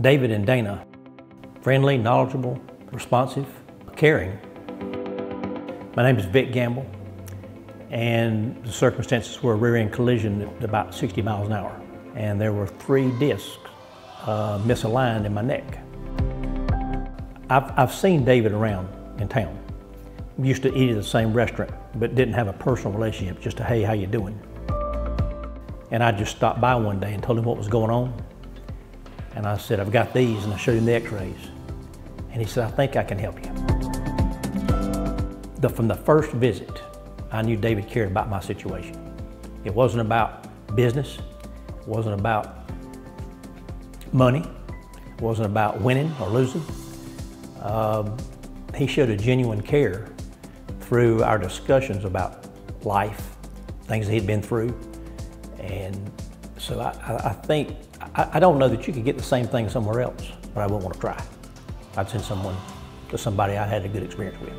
David and Dana, friendly, knowledgeable, responsive, caring. My name is Vic Gamble, and the circumstances were a rear-end collision at about 60 miles an hour. And there were 3 discs misaligned in my neck. I've seen David around in town. We used to eat at the same restaurant, but didn't have a personal relationship, just a, hey, how you doing? And I just stopped by one day and told him what was going on. And I said, I've got these, and I showed him the x-rays. And he said, I think I can help you. From the first visit, I knew David cared about my situation. It wasn't about business, it wasn't about money, it wasn't about winning or losing. He showed a genuine care through our discussions about life, things that he'd been through. And so I think, I don't know that you could get the same thing somewhere else, but I wouldn't want to try. I'd send someone to somebody I had a good experience with.